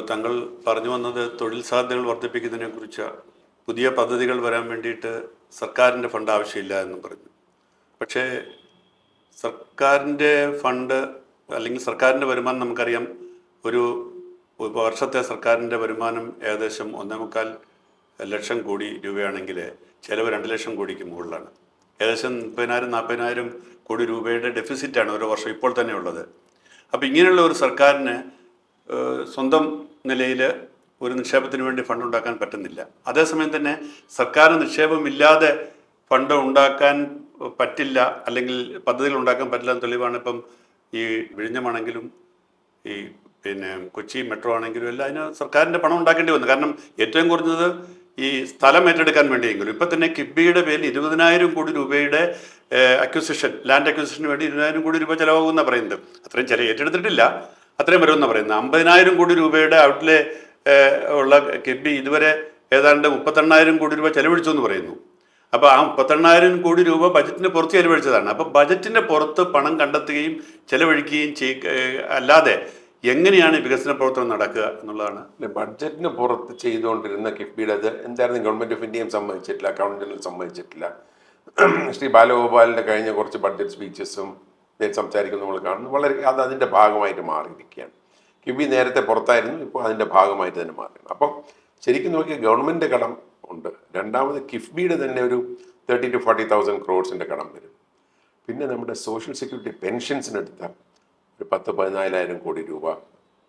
താങ്കൾ പറഞ്ഞു വന്നത് തൊഴിൽ സാധ്യതകൾ വർദ്ധിപ്പിക്കുന്നതിനെ കുറിച്ച് പുതിയ പദ്ധതികൾ വരാൻ വേണ്ടിയിട്ട് സർക്കാരിൻ്റെ ഫണ്ട് ആവശ്യമില്ല എന്നും പറഞ്ഞു. പക്ഷേ സർക്കാരിൻ്റെ ഫണ്ട് അല്ലെങ്കിൽ സർക്കാരിൻ്റെ വരുമാനം നമുക്കറിയാം. ഒരു വർഷത്തെ സർക്കാരിൻ്റെ വരുമാനം ഏകദേശം 1.25 കോടി രൂപയാണെങ്കിൽ ചിലവ് 2 ലക്ഷം കോടിക്ക് മുകളിലാണ്. ഏകദേശം 30,000-40,000 കോടി രൂപയുടെ ഡെഫിസിറ്റാണ് ഓരോ വർഷം ഇപ്പോൾ തന്നെ ഉള്ളത്. അപ്പോൾ ഇങ്ങനെയുള്ള ഒരു സർക്കാരിന് സ്വന്തം നിലയിൽ ഒരു നിക്ഷേപത്തിന് വേണ്ടി ഫണ്ട് ഉണ്ടാക്കാൻ പറ്റുന്നില്ല. അതേസമയം തന്നെ സർക്കാർ നിക്ഷേപമില്ലാതെ ഫണ്ട് ഉണ്ടാക്കാൻ പറ്റില്ല, അല്ലെങ്കിൽ പദ്ധതികൾ ഉണ്ടാക്കാൻ പറ്റില്ല എന്ന് തെളിവാണ് ഇപ്പം ഈ വിഴിഞ്ഞമാണെങ്കിലും ഈ കൊച്ചി മെട്രോ ആണെങ്കിലും എല്ലാം അതിന് സർക്കാരിൻ്റെ പണം ഉണ്ടാക്കേണ്ടി വന്നു. കാരണം ഏറ്റവും കുറഞ്ഞത് ഈ സ്ഥലം ഏറ്റെടുക്കാൻ വേണ്ടിയെങ്കിലും ഇപ്പം തന്നെ കിഫ്ബിയുടെ പേരിൽ 20,000 കോടി രൂപയുടെ ലാൻഡ് അക്വിസിഷന് വേണ്ടി 20,000 കോടി രൂപ ചിലവാകുമെന്നാണ് പറയുന്നത്. അത്രയും ഏറ്റെടുത്തിട്ടില്ല, അത്രയും വരുമെന്നാണ് പറയുന്നത്. 50,000 കോടി രൂപയുടെ ഔട്ട്ലേ ഉള്ള കിഫ്ബി ഇതുവരെ ഏതാണ്ട് 38,000 കോടി രൂപ ചെലവഴിച്ചു എന്ന് പറയുന്നു. അപ്പോൾ ആ 38,000 കോടി രൂപ ബജറ്റിന് പുറത്ത് ചെലവഴിച്ചതാണ്. അപ്പോൾ ബജറ്റിൻ്റെ പുറത്ത് പണം കണ്ടെത്തുകയും ചെലവഴിക്കുകയും അല്ലാതെ എങ്ങനെയാണ് വികസന പ്രവർത്തനം നടക്കുക എന്നുള്ളതാണ്. ബഡ്ജറ്റിന് പുറത്ത് ചെയ്തുകൊണ്ടിരുന്ന കിഫ്ബിയുടെ അത് എന്തായിരുന്നു ഗവൺമെൻറ് ഓഫ് ഇന്ത്യയും സമ്മതിച്ചിട്ടില്ല, അക്കൗണ്ട് ജനറൽ സമ്മതിച്ചിട്ടില്ല. ശ്രീ ബാലഗോപാലിൻ്റെ കഴിഞ്ഞ കുറച്ച് ബഡ്ജറ്റ് സ്പീച്ചസും സംസാരിക്കുന്നത് നമ്മൾ കാണുന്നു. വളരെ അത് അതിൻ്റെ ഭാഗമായിട്ട് മാറിയിരിക്കുകയാണ്. കിഫ്ബി നേരത്തെ പുറത്തായിരുന്നു, ഇപ്പോൾ അതിൻ്റെ ഭാഗമായിട്ട് തന്നെ മാറിയാണ്. അപ്പം ശരിക്കും നോക്കിയാൽ ഗവൺമെൻറ് കടം ഉണ്ട്. രണ്ടാമത് കിഫ്ബിയുടെ തന്നെ ഒരു 30,000 to 40,000 crores കടം വരും. പിന്നെ നമ്മുടെ സോഷ്യൽ സെക്യൂരിറ്റി പെൻഷൻസിനെടുത്ത ഒരു 10,000-14,000 കോടി രൂപ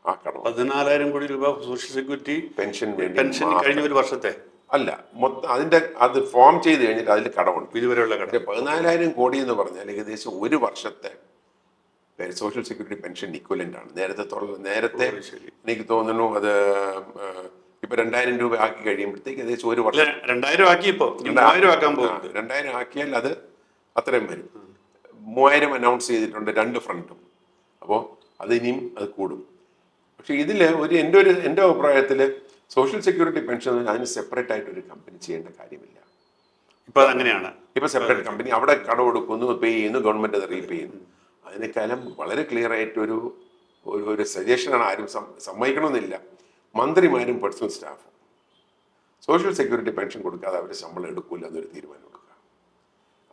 ആ കടം. 14,000 കോടി രൂപ സോഷ്യൽ സെക്യൂരിറ്റി പെൻഷൻ കഴിഞ്ഞ ഒരു വർഷത്തെ അല്ല, മൊത്തം അത് ഫോം ചെയ്ത് കഴിഞ്ഞിട്ട് അതിൽ കടമുണ്ട്. ഇതുവരെയുള്ള കടം 14,000 കോടി എന്ന് പറഞ്ഞാൽ ഏകദേശം ഒരു വർഷത്തെ സോഷ്യൽ സെക്യൂരിറ്റി പെൻഷൻ ഇക്വലന്റ് ആണ്. നേരത്തെ എനിക്ക് തോന്നുന്നു അത് ഇപ്പൊ 2,000 രൂപ ആക്കി കഴിയുമ്പോഴത്തേക്ക് ഏകദേശം ഒരു വർഷം 2,000 ആക്കി, ഇപ്പോൾ 3,000 ആക്കാൻ പോകും. 2,000 ആക്കിയാൽ അത് അത്രയും വരും. 3,000 അനൗൺസ് ചെയ്തിട്ടുണ്ട് 2 ഫ്രണ്ടും. അപ്പോൾ അത് ഇനിയും അത് കൂടും. പക്ഷെ ഇതിൽ എൻ്റെ അഭിപ്രായത്തിൽ സോഷ്യൽ സെക്യൂരിറ്റി പെൻഷൻ അതിന് സെപ്പറേറ്റ് ആയിട്ട് ഒരു കമ്പനി ചെയ്യേണ്ട കാര്യമില്ല. ഇപ്പൊ അങ്ങനെയാണ്. ഇപ്പൊ സെപ്പറേറ്റ് കമ്പനി അവിടെ കടം കൊടുക്കുന്നു, പേ ചെയ്യുന്നു, ഗവൺമെന്റ് അത് റീപേ ചെയ്യുന്നു. അതിനേക്കാളും വളരെ ക്ലിയർ ആയിട്ട് ഒരു സജഷനാണ്. ആരും സമ്മതിക്കണമെന്നില്ല. മന്ത്രിമാരും പേഴ്സണൽ സ്റ്റാഫും സോഷ്യൽ സെക്യൂരിറ്റി പെൻഷൻ കൊടുക്കാതെ അവർ ശമ്പളം എടുക്കില്ല എന്നൊരു തീരുമാനം എടുക്കുക.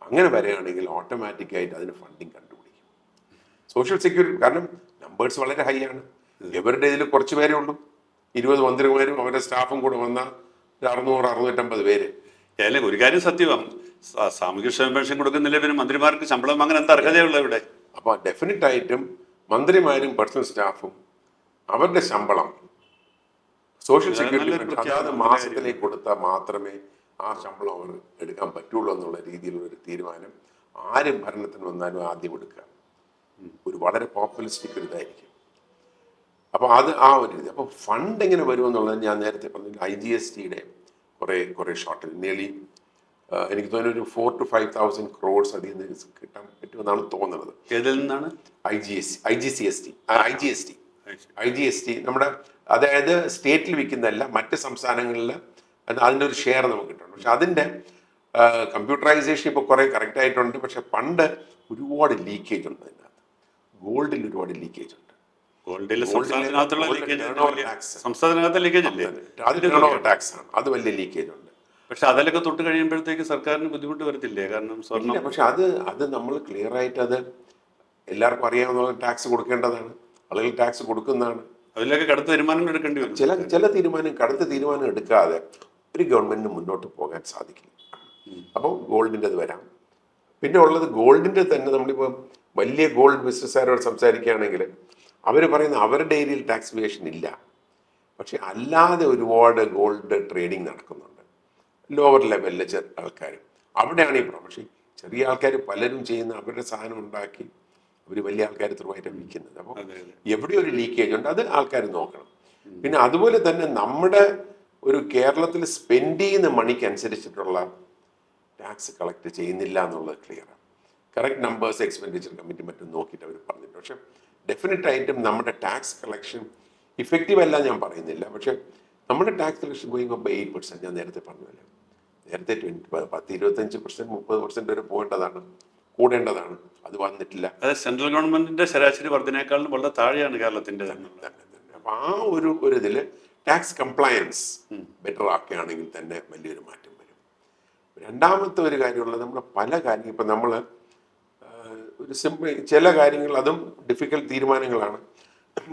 അങ്ങനെ വരികയാണെങ്കിൽ ഓട്ടോമാറ്റിക്കായിട്ട് അതിന് ഫണ്ടിങ് കണ്ടുപിടിക്കും. സോഷ്യൽ സെക്യൂരിറ്റി കാരണം നമ്പേഴ്സ് വളരെ ഹൈ ആണ്. ഇവരുടെ ഇതിൽ കുറച്ച് പേരേ ഉള്ളൂ. 20 മന്ത്രിമാരും അവരുടെ സ്റ്റാഫും കൂടെ വന്ന 600-650 പേര്. ഏതായാലും ഒരു കാര്യം സത്യമാണ്, സാമൂഹ്യ ക്ഷേമ പെൻഷൻ കൊടുക്കുന്നില്ല, പിന്നെ മന്ത്രിമാർക്ക് ശമ്പളം അങ്ങനെ എന്താ അർഹതയുള്ള ഇവിടെ. അപ്പോൾ ഡെഫിനറ്റ് ആയിട്ടും മന്ത്രിമാരും പേഴ്സണൽ സ്റ്റാഫും അവരുടെ ശമ്പളം സോഷ്യൽ സെക്യൂരിറ്റി അതാത് മാസത്തിലേക്ക് കൊടുത്താൽ മാത്രമേ ആ ശമ്പളം അവർ എടുക്കാൻ പറ്റുള്ളൂ എന്നുള്ള രീതിയിലുള്ളൊരു തീരുമാനം ആരും ഭരണത്തിന് വന്നാലും ആദ്യം എടുക്കുക. ഒരു വളരെ പോപ്പുലിസ്റ്റിക് ഒരു ഇതായിരിക്കും. അപ്പോൾ അത് ആ ഒരു രീതി. അപ്പോൾ ഫണ്ട് എങ്ങനെ വരുമെന്നുള്ളത് ഞാൻ നേരത്തെ പറഞ്ഞു. IGSTയുടെ കുറേ ഷോർട്ടേജ് നിയർലി എനിക്ക് തോന്നുന്നു ഒരു 4,000 to 5,000 crores അതിൽ നിന്ന് കിട്ടാൻ പറ്റുമെന്നാണ് തോന്നുന്നത്. ഏതിൽ നിന്നാണ്? IGST നമ്മുടെ അതായത് സ്റ്റേറ്റിൽ വിൽക്കുന്നതല്ല, മറ്റ് സംസ്ഥാനങ്ങളിൽ അതിൻ്റെ ഒരു ഷെയർ നമുക്ക് കിട്ടുന്നുണ്ട്. പക്ഷെ അതിൻ്റെ കമ്പ്യൂട്ടറൈസേഷൻ ഇപ്പോൾ കുറേ കറക്റ്റ് ആയിട്ടുണ്ട്. പക്ഷെ പണ്ട് ഒരുപാട് ലീക്കേജ് ഉണ്ട് അതിനകത്ത്. ഗോൾഡിൽ ഒരുപാട് ലീക്കേജ് ഉണ്ട്. ടാക്സ് ആണ്, അത് വലിയ ലീക്കേജ് ഉണ്ട്. പക്ഷെ അതിലൊക്കെ തൊട്ട് കഴിയുമ്പോഴത്തേക്ക് സർക്കാരിന് ബുദ്ധിമുട്ട് വരത്തില്ലേ? കാരണം സ്വർണ്ണം. പക്ഷെ അത് നമ്മൾ ക്ലിയർ ആയിട്ട് അത് എല്ലാവർക്കും അറിയാവുന്ന ടാക്സ് കൊടുക്കേണ്ടതാണ്. ആളുകൾ ടാക്സ് കൊടുക്കുന്നതാണ്. അതിലൊക്കെ കടുത്ത തീരുമാനങ്ങൾ എടുക്കേണ്ടി വരും. കടുത്ത തീരുമാനം എടുക്കാതെ ഒരു ഗവൺമെന്റിന് മുന്നോട്ട് പോകാൻ സാധിക്കില്ല. അപ്പോൾ ഗോൾഡിൻ്റെ അത് വരാം. പിന്നെ ഉള്ളത് ഗോൾഡിൻ്റെ തന്നെ നമ്മളിപ്പോൾ വലിയ ഗോൾഡ് ബിസിനസ്സുകാരോട് സംസാരിക്കുകയാണെങ്കിൽ അവർ പറയുന്ന അവരുടെ ഏരിയയിൽ ടാക്സ് വേഷൻ ഇല്ല. പക്ഷെ അല്ലാതെ ഒരുപാട് ഗോൾഡ് ട്രേഡിങ് നടക്കുന്നുണ്ട് ലോവർ ലെവലിലെ ആൾക്കാർ. അവിടെയാണ് ഈ പക്ഷേ ചെറിയ ആൾക്കാർ പലരും ചെയ്യുന്ന അവരുടെ സാധനം ഉണ്ടാക്കി അവർ വലിയ ആൾക്കാർ ത്രൂവായിട്ട് വിൽക്കുന്നത്. അപ്പോൾ എവിടെ ഒരു ലീക്കേജ് ഉണ്ട്, അത് ആൾക്കാർ നോക്കണം. പിന്നെ അതുപോലെ തന്നെ നമ്മുടെ ഒരു കേരളത്തിൽ സ്പെൻഡ് ചെയ്യുന്ന മണിക്ക് അനുസരിച്ചിട്ടുള്ള ടാക്സ് കളക്ട് ചെയ്യുന്നില്ല എന്നുള്ളത് ക്ലിയറാണ്. കറക്റ്റ് നമ്പേഴ്സ് എക്സ്പെൻഡിച്ചർ കമ്മിറ്റി മറ്റും നോക്കിയിട്ട് അവർ പറഞ്ഞിട്ടുണ്ട്. പക്ഷെ ഡെഫിനറ്റ് ആയിട്ടും നമ്മുടെ ടാക്സ് കളക്ഷൻ ഇഫക്റ്റീവ് അല്ല ഞാൻ പറയുന്നില്ല. പക്ഷെ നമ്മുടെ ടാക്സ് കളക്ഷൻ ഗോയിങ് അപ്പ് 8%. ഞാൻ നേരത്തെ പറഞ്ഞല്ലോ, നേരത്തെ 10-25%, 30% വരെ പോകേണ്ടതാണ്, കൂടേണ്ടതാണ്. അത് വന്നിട്ടില്ല. അത് സെൻട്രൽ ഗവൺമെന്റിന്റെ ശരാശരി വർധനയേക്കാളും വളരെ താഴെയാണ് കേരളത്തിന്റെ. അപ്പോൾ ആ ഒരു ഇതിൽ ടാക്സ് കംപ്ലയൻസ് ബെറ്റർ ആക്കുകയാണെങ്കിൽ തന്നെ വലിയൊരു മാറ്റം വരും. രണ്ടാമത്തെ ഒരു കാര്യമുള്ളത് നമ്മുടെ പല കാര്യങ്ങൾ ഇപ്പം നമ്മൾ ഒരു സിമ്പിൾ ചില കാര്യങ്ങൾ അതും ഡിഫിക്കൽട്ട് തീരുമാനങ്ങളാണ്.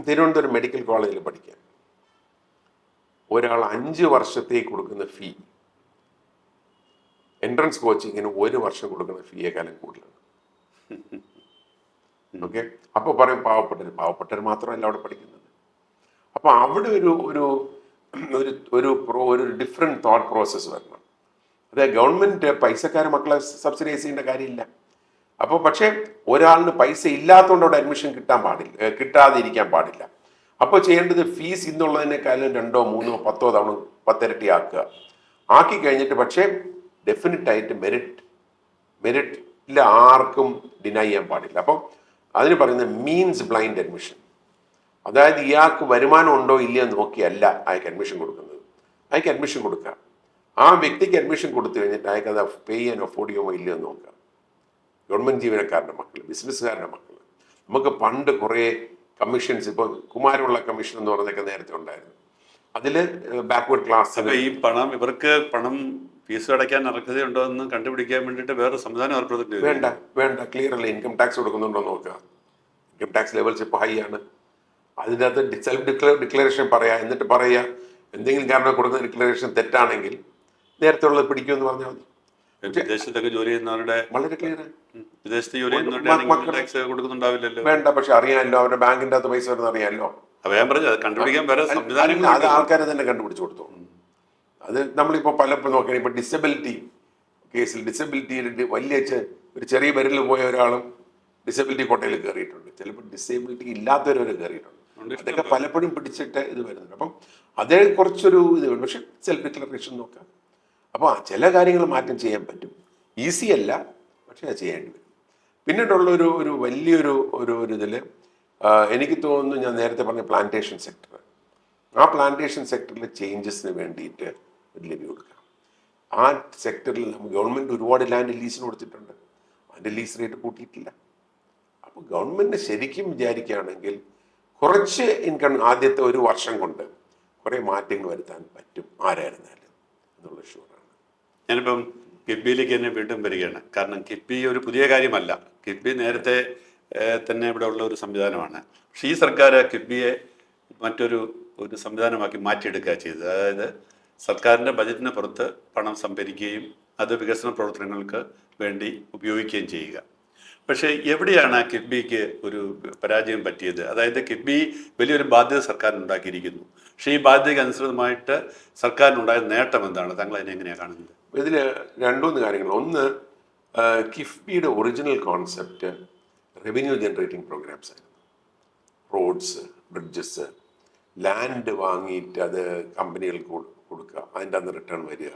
തിരുവനന്തപുരം മെഡിക്കൽ കോളേജിൽ പഠിക്കാൻ ഒരാൾ 5 വർഷത്തേക്ക് കൊടുക്കുന്ന ഫീ എൻട്രൻസ് കോച്ചിങ്ങിന് 1 വർഷം കൊടുക്കുന്ന ഫീയേക്കാളും കൂടുതലാണ്. ഓക്കെ, അപ്പോൾ പറയും പാവപ്പെട്ടവർ മാത്രമല്ല അവിടെ പഠിക്കുന്നത്. അപ്പോൾ അവിടെ ഒരു ഡിഫറെൻറ്റ് തോട്ട് പ്രോസസ്സ് വരണം. അതായത് ഗവൺമെൻറ് പൈസക്കാരെ മക്കളെ സബ്സിഡൈസ് ചെയ്യേണ്ട കാര്യമില്ല. അപ്പോൾ പക്ഷേ ഒരാളിന് പൈസ ഇല്ലാത്തതുകൊണ്ട് അവിടെ അഡ്മിഷൻ കിട്ടാതെ ഇരിക്കാൻ പാടില്ല. അപ്പോൾ ചെയ്യേണ്ടത് ഫീസ് ഇന്നുള്ളതിനേക്കാളും 2, 3, 10 തവണ 10 ഇരട്ടി ആക്കി കഴിഞ്ഞിട്ട് പക്ഷേ ഡെഫിനറ്റായിട്ട് മെറിറ്റിൽ ആർക്കും ഡിനൈ ചെയ്യാൻ പാടില്ല. അപ്പം അതിന് പറയുന്നത് മീൻസ് ബ്ലൈൻഡ് അഡ്മിഷൻ. അതായത് ഇയാൾക്ക് വരുമാനം ഉണ്ടോ ഇല്ലയോ നോക്കിയല്ല അയാൾക്ക് അഡ്മിഷൻ കൊടുക്കുന്നത്. അയാൾക്ക് അഡ്മിഷൻ കൊടുക്കുക, ആ വ്യക്തിക്ക് അഡ്മിഷൻ കൊടുത്തു കഴിഞ്ഞിട്ട് അയാൾക്ക് അത് പേ ചെയ്യാൻ അഫോർഡ് ചെയ്യുമോ ഇല്ലയോ നോക്കുക. ഗവൺമെൻറ് ജീവനക്കാരുടെ മക്കൾ, ബിസിനസ്സുകാരുടെ മക്കൾ, നമുക്ക് പണ്ട് കുറേ കമ്മീഷൻസ്, ഇപ്പോൾ കുമാരമുള്ള കമ്മീഷൻ എന്ന് പറയുന്നതൊക്കെ നേരത്തെ ഉണ്ടായിരുന്നു. അതിൽ ബാക്ക്വേർഡ് ക്ലാസ് ഇവർക്ക് പണം ഫീസ് അടയ്ക്കാൻ അർഹതയുണ്ടോ എന്ന് കണ്ടുപിടിക്കാൻ വേണ്ടിയിട്ട് വേറെ സംവിധാനം ഏർപ്പെടുത്തിയിട്ടുണ്ട്. വേണ്ട ക്ലിയർ അല്ല. ഇൻകം ടാക്സ് കൊടുക്കുന്നുണ്ടോ നോക്കുക. ഇൻകം ടാക്സ് ലെവൽസ് ഇപ്പോൾ ഹൈ ആണ്. അതിൻ്റെ അകത്ത് സെൽഫ് ഡിക്ലറേഷൻ പറയാം, എന്നിട്ട് പറയുക എന്തെങ്കിലും കാരണം കൊടുക്കുന്ന ഡിക്ലറേഷൻ തെറ്റാണെങ്കിൽ നേരത്തെ ഉള്ളത് പിടിക്കുമെന്ന് പറഞ്ഞാൽ മതി. വിദേശത്തൊക്കെ ജോലി ചെയ്യുന്നവരുടെ വളരെ ക്ലിയർ. വിദേശത്ത് ജോലി ചെയ്യുന്നവരുടെ ടാക്സ് കൊടുക്കുന്നുണ്ടാവില്ലല്ലോ. വേണ്ട, പക്ഷെ അറിയാമല്ലോ അവരുടെ ബാങ്കിൻ്റെ അകത്ത് പൈസ വരുന്ന അറിയാമല്ലോ. ഞാൻ പറഞ്ഞു കണ്ടുപിടിക്കാൻ വേറെ സംവിധാനങ്ങൾ അത് ആൾക്കാരെ തന്നെ കണ്ടുപിടിച്ചു കൊടുത്തു. അത് നമ്മളിപ്പോൾ പലപ്പോഴും നോക്കുകയാണ്. ഇപ്പോൾ ഡിസബിലിറ്റി കേസിൽ വലിയ ഒരു ചെറിയ വിരലിൽ പോയ ഒരാളും ഡിസബിലിറ്റി കോട്ടയിൽ കയറിയിട്ടുണ്ട്. ചിലപ്പോൾ ഡിസബിലിറ്റി ഇല്ലാത്തവരവർ കയറിയിട്ടുണ്ട്. അതൊക്കെ പലപ്പോഴും പിടിച്ചിട്ട് ഇത് വരുന്നുണ്ട്. അപ്പം അതേ കുറച്ചൊരു ഇത് വേണം. പക്ഷെ സെൽഫ് ഡിക്ലറേഷൻ നോക്കാം. അപ്പോൾ ചില കാര്യങ്ങൾ മാറ്റം ചെയ്യാൻ പറ്റും. ഈസി അല്ല, പക്ഷെ അത് ചെയ്യേണ്ടി വരും. പിന്നീടുള്ള ഒരു വലിയൊരു ഇതിൽ എനിക്ക് തോന്നുന്നു, ഞാൻ നേരത്തെ പറഞ്ഞ പ്ലാന്റേഷൻ സെക്ടർ, ആ പ്ലാന്റേഷൻ സെക്ടറിലെ ചേഞ്ചസിന് വേണ്ടിയിട്ട് ഒരു ലെവി കൊടുക്കാം. ആ സെക്ടറിൽ നമ്മൾ ഗവൺമെൻറ് ഒരുപാട് ലാൻഡ് ലീസിന് കൊടുത്തിട്ടുണ്ട്. അതിൻ്റെ ലീസ് റേറ്റ് കൂട്ടിയിട്ടില്ല. അപ്പോൾ ഗവൺമെൻറ് ശരിക്കും വിചാരിക്കുകയാണെങ്കിൽ കുറച്ച് ഇൻകം ആദ്യത്തെ 1 വർഷം കൊണ്ട് കുറേ മാറ്റങ്ങൾ വരുത്താൻ പറ്റും ആരായിരുന്നാലും എന്നുള്ള ഷുവറാണ്. ഞാനിപ്പം കിഫ്ബിയിലേക്ക് തന്നെ വീണ്ടും വരികയാണ്. കാരണം കിഫ്ബി ഒരു പുതിയ കാര്യമല്ല. കിഫ്ബി നേരത്തെ തന്നെ ഇവിടെ ഉള്ള ഒരു സംവിധാനമാണ്. പക്ഷേ ഈ സർക്കാർ കിഫ്ബിയെ മറ്റൊരു സംവിധാനമാക്കി മാറ്റിയെടുക്കുക ചെയ്തത്. അതായത് സർക്കാരിൻ്റെ ബജറ്റിന് പുറത്ത് പണം സംഭരിക്കുകയും അത് വികസന പ്രവർത്തനങ്ങൾക്ക് വേണ്ടി ഉപയോഗിക്കുകയും ചെയ്യുക. പക്ഷേ എവിടെയാണ് കിഫ്ബിക്ക് ഒരു പരാജയം പറ്റിയത്? അതായത് കിഫ്ബി വലിയൊരു ബാധ്യത സർക്കാരിനുണ്ടാക്കിയിരിക്കുന്നു. പക്ഷേ ഈ ബാധ്യതയ്ക്ക് അനുസൃതമായിട്ട് സർക്കാരിനുണ്ടായ നേട്ടം എന്താണ്? താങ്കൾ അതിനെ എങ്ങനെയാണ് കാണുന്നത്? ഇതിൽ 2-3 കാര്യങ്ങൾ. ഒന്ന്, കിഫ്ബിയുടെ original concept revenue generating programs ആയിരുന്നു. റോഡ്സ്, ബ്രിഡ്ജസ്, ലാൻഡ് വാങ്ങിയിട്ട് അത് കമ്പനികൾക്ക് കൊടുക്കുക, അതിൻ്റെ അന്ന് റിട്ടേൺ വരിക,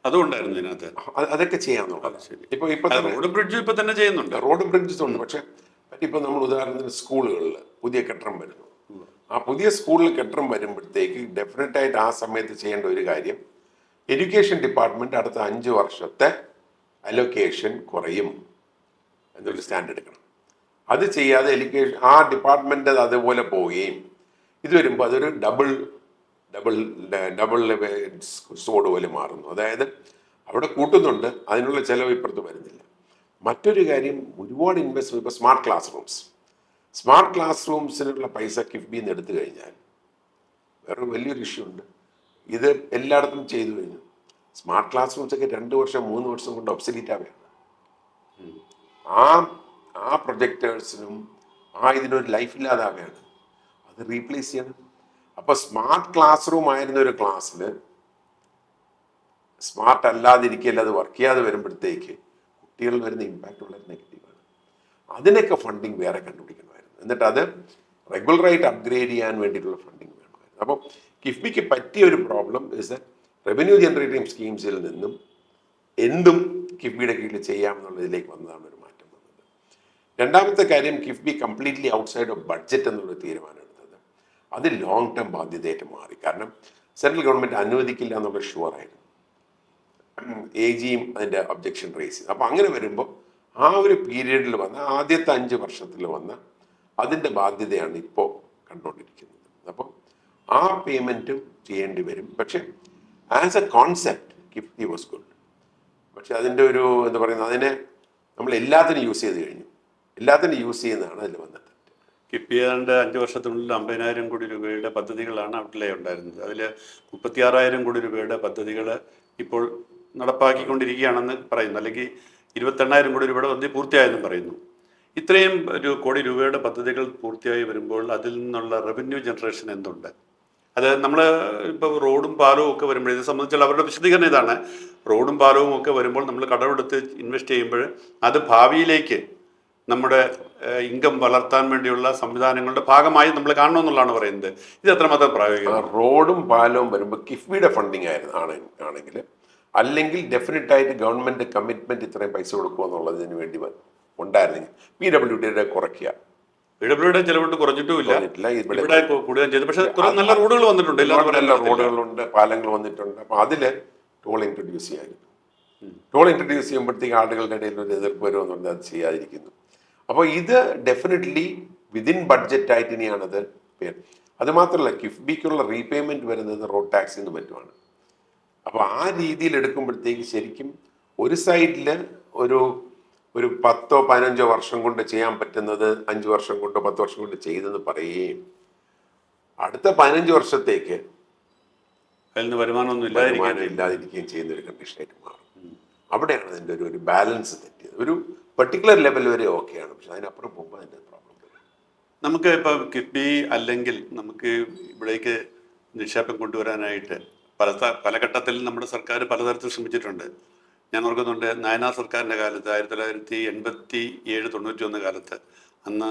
അതുകൊണ്ടായിരുന്നു ഇതിനകത്ത് അതൊക്കെ ചെയ്യാന്നുള്ളത്. ഇപ്പൊ റോഡ് ബ്രിഡ്ജ് ഇപ്പൊ തന്നെ ചെയ്യുന്നുണ്ട്. റോഡ് ബ്രിഡ്ജസ് ഉണ്ട്. പക്ഷെ ഇപ്പൊ നമ്മൾ ഉദാഹരണത്തിന് സ്കൂളുകളിൽ പുതിയ കെട്ടിടം വരുന്നു. ആ പുതിയ സ്കൂളിൽ കെട്ടിടം വരുമ്പോഴത്തേക്ക് ഡെഫിനറ്റായിട്ട് ആ സമയത്ത് ചെയ്യേണ്ട ഒരു കാര്യം, എഡ്യൂക്കേഷൻ ഡിപ്പാർട്ട്മെന്റ് അടുത്ത 5 വർഷത്തെ അലൊക്കേഷൻ കുറയും എന്നൊരു സ്റ്റാൻഡ് എടുക്കണം. അത് ചെയ്യാതെ ആ ഡിപ്പാർട്ട്മെന്റ് അതുപോലെ പോവുകയും ഇത് വരുമ്പോൾ അതൊരു ഡബിൾ സോഡ് പോലെ മാറുന്നു. അതായത് അവിടെ കൂട്ടുന്നുണ്ട്, അതിനുള്ള ചിലവ് ഇപ്പുറത്ത് വരുന്നില്ല. മറ്റൊരു കാര്യം, ഒരുപാട് ഇൻവെസ്റ്റ്മെന്റ്. ഇപ്പോൾ സ്മാർട്ട് ക്ലാസ് റൂംസിനുള്ള പൈസ കിഫ്ബിയിൽ നിന്ന് എടുത്തു കഴിഞ്ഞാൽ വേറെ വലിയൊരു ഇഷ്യൂ ഉണ്ട്. ഇത് എല്ലായിടത്തും ചെയ്തു കഴിഞ്ഞു. സ്മാർട്ട് ക്ലാസ് റൂംസൊക്കെ 2 വർഷം 3 വർഷം കൊണ്ട് ഒബ്സലീറ്റ് ആവുകയാണ്. ആ പ്രൊജക്ടേഴ്സിനും ഇതിനൊരു ലൈഫ് ഇല്ലാതാവുകയാണ്. അത് റീപ്ലേസ് ചെയ്യണം. അപ്പോൾ സ്മാർട്ട് ക്ലാസ് റൂം ആയിരുന്ന ഒരു ക്ലാസ്സിൽ സ്മാർട്ട് അല്ലാതിരിക്കില്ല, അത് വർക്ക് ചെയ്യാതെ വരുമ്പോഴത്തേക്ക് കുട്ടികളിൽ വരുന്ന ഇമ്പാക്റ്റ് വളരെ നെഗറ്റീവാണ്. അതിനൊക്കെ ഫണ്ടിങ് വേറെ കണ്ടുപിടിക്കണമായിരുന്നു. എന്നിട്ട് അത് റെഗുലറായിട്ട് അപ്ഗ്രേഡ് ചെയ്യാൻ വേണ്ടിയിട്ടുള്ള ഫണ്ടിങ് വേണമായിരുന്നു. അപ്പോൾ കിഫ്ബിക്ക് പറ്റിയ ഒരു പ്രോബ്ലം ഇസ് റവന്യൂ ജനറേറ്റിംഗ് സ്കീംസിൽ നിന്നും എന്തും കിഫ്ബിയുടെ കീഴിൽ ചെയ്യാമെന്നുള്ളതിലേക്ക് വന്നതാണ് ഒരു മാറ്റം വന്നത്. രണ്ടാമത്തെ കാര്യം, KIIFB completely outside of budget എന്നുള്ള തീരുമാനം എടുത്തത്. അത് ലോങ് ടേം ബാധ്യതയായിട്ട് മാറി. കാരണം സെൻട്രൽ ഗവൺമെൻറ് അനുവദിക്കില്ല എന്നുള്ള ഷുവറായിരുന്നു. AGയും അതിൻ്റെ ഒബ്ജക്ഷൻ റേസ് ചെയ്തു. അപ്പോൾ അങ്ങനെ വരുമ്പോൾ ആ ഒരു പീരീഡിൽ വന്ന ആദ്യത്തെ 5 വർഷത്തിൽ വന്ന അതിൻ്റെ ബാധ്യതയാണ് ഇപ്പോൾ കണ്ടുകൊണ്ടിരിക്കുന്നത്. അപ്പോൾ ആ പേയ്മെൻറ്റും ചെയ്യേണ്ടി വരും. പക്ഷേ as A concept KIIFB was good. പക്ഷെ അതിൻ്റെ ഒരു എന്താ പറയുന്നത്, അതിനെ നമ്മൾ എല്ലാത്തിനും യൂസ് ചെയ്ത് കഴിഞ്ഞു. എല്ലാത്തിനും യൂസ് ചെയ്യുന്നതാണ് അതിൽ വന്നിട്ട്. കിഫ്ബി ഏതാണ്ട് 5 വർഷത്തിനുള്ളിൽ 50,000 കോടി രൂപയുടെ പദ്ധതികളാണ് ഔട്ട്ലേ ഉണ്ടായിരുന്നത്. അതിൽ 36,000 കോടി രൂപയുടെ പദ്ധതികൾ ഇപ്പോൾ നടപ്പാക്കിക്കൊണ്ടിരിക്കുകയാണെന്ന് പറയുന്നു, അല്ലെങ്കിൽ 28,000 കോടി രൂപയുടെ പദ്ധതി പൂർത്തിയായെന്നും പറയുന്നു. ഇത്രയും കോടി രൂപയുടെ പദ്ധതികൾ പൂർത്തിയായി വരുമ്പോൾ അതിൽ നിന്നുള്ള റവന്യൂ ജനറേഷൻ എന്തുണ്ട്? അത് നമ്മൾ ഇപ്പോൾ റോഡും പാലവും ഒക്കെ വരുമ്പോൾ, ഇത് സംബന്ധിച്ചുള്ള അവരുടെ വിശദീകരണം ഇതാണ്. റോഡും പാലവും ഒക്കെ വരുമ്പോൾ നമ്മൾ കടമെടുത്ത് ഇൻവെസ്റ്റ് ചെയ്യുമ്പോൾ അത് ഭാവിയിലേക്ക് നമ്മുടെ ഇൻകം വളർത്താൻ വേണ്ടിയുള്ള സംവിധാനങ്ങളുടെ ഭാഗമായി നമ്മൾ കാണണമെന്നുള്ളതാണ് പറയുന്നത്. ഇത് എത്രമാത്രം പ്രായോഗികമാണ്? റോഡും പാലവും വരുമ്പോൾ കിഫ്ബിയുടെ ഫണ്ടിങ് ആണെങ്കിൽ, അല്ലെങ്കിൽ ഡെഫിനറ്റ് ആയിട്ട് ഗവൺമെന്റ് കമ്മിറ്റ്മെന്റ് ഇത്രയും പൈസ കൊടുക്കുക എന്നുള്ളതിന് വേണ്ടി ഉണ്ടായിരുന്നെങ്കിൽ PWD കുറയ്ക്കുക. PWD ചെലവുകൊണ്ട് കുറഞ്ഞിട്ടുമില്ല, ഇവിടെ കൂടുതൽ ചെയ്തു. പക്ഷേ കുറെ നല്ല റോഡുകൾ വന്നിട്ടുണ്ട്, നല്ല റോഡുകളുണ്ട്, പാലങ്ങൾ വന്നിട്ടുണ്ട്. അപ്പൊ അതില് ടോൾ ഇൻട്രൊഡ്യൂസ് ചെയ്യാനും, ടോൾ ഇൻട്രൊഡ്യൂസ് ചെയ്യുമ്പോഴത്തേക്ക് ആളുകളുടെ ഇടയിൽ ഒരു എതിർപ്പ് വരുമെന്നുണ്ട്, അത് ചെയ്യാതിരിക്കുന്നു. അപ്പോൾ ഇത് ഡെഫിനറ്റ്ലി വിതിൻ ബഡ്ജറ്റ് ആയിട്ട് ഇനിയാണത്. അത് മാത്രമല്ല, കിഫ്ബിക്കുള്ള റീപേയ്മെന്റ് വരുന്നത് റോഡ് ടാക്സിൽ നിന്ന് മറ്റുമാണ്. അപ്പോൾ ആ രീതിയിൽ എടുക്കുമ്പോഴത്തേക്ക് ശരിക്കും ഒരു സൈഡിൽ ഒരു 10-15 വർഷം കൊണ്ട് ചെയ്യാൻ പറ്റുന്നത് 5 വർഷം കൊണ്ടോ 10 വർഷം കൊണ്ട് ചെയ്തെന്ന് പറയുകയും, അടുത്ത 15 വർഷത്തേക്ക് അതിൽ നിന്ന് വരുമാനമൊന്നും ഇല്ലാതിരിക്കുകയും ചെയ്യുന്ന ഒരു കണ്ടീഷനായിട്ട് മാറും. അവിടെയാണ് അതിൻ്റെ ഒരു ബാലൻസ് തെറ്റിയത്. ഒരു പെർട്ടിക്കുലർ ലെവൽ വരെ ഓക്കെയാണ്, പക്ഷെ അതിനപ്പുറം പോകുമ്പോൾ അതിൻ്റെ പ്രോബ്ലം വരും. നമുക്ക് ഇപ്പോൾ കിഫ്ബി അല്ലെങ്കിൽ നമുക്ക് ഇവിടേക്ക് നിക്ഷേപം കൊണ്ടുവരാനായിട്ട് പല ഘട്ടത്തിൽ നമ്മുടെ സർക്കാർ പലതരത്തിൽ ശ്രമിച്ചിട്ടുണ്ട്. ഞാൻ ഓർക്കുന്നുണ്ട്, നയനാർ സർക്കാരിൻ്റെ കാലത്ത് 1987-91 കാലത്ത് അന്ന്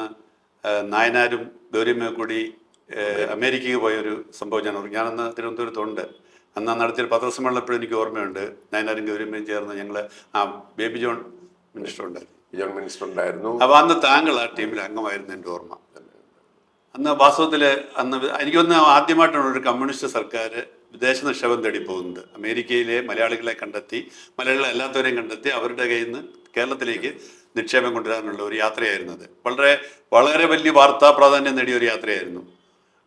നായനാരും ഗൗരിയമ്മയും കൂടി അമേരിക്കയ്ക്ക് പോയൊരു സംഭവം ഞാനന്ന് തിരുവനന്തപുരത്തുണ്ട്. അന്ന് നടത്തിയൊരു പത്രസമ്മേളനം എപ്പോഴും എനിക്ക് ഓർമ്മയുണ്ട്. നയനാരും ഗൗരിയമ്മയും ചേർന്ന് ഞങ്ങൾ ബേബി ജോൺ മിനിസ്റ്റർ ഉണ്ടായിരുന്നു. അപ്പോൾ അന്ന് താങ്കൾ ആ ടീമിൽ അംഗമായിരുന്നു എൻ്റെ ഓർമ്മ. അന്ന് വാസ്തവത്തിൽ എനിക്കൊന്ന് ആദ്യമായിട്ടാണ് ഒരു കമ്മ്യൂണിസ്റ്റ് സർക്കാർ വിദേശ നിക്ഷേപം തേടി പോകുന്നത്. അമേരിക്കയിലെ മലയാളികളെ കണ്ടെത്തി, മലയാളികളെ അല്ലാത്തവരെയും കണ്ടെത്തി അവരുടെ കയ്യിൽ നിന്ന് കേരളത്തിലേക്ക് നിക്ഷേപം കൊണ്ടുവരാനുള്ള ഒരു യാത്രയായിരുന്നത്. വളരെ വളരെ വലിയ വാർത്താ പ്രാധാന്യം നേടിയ ഒരു യാത്രയായിരുന്നു.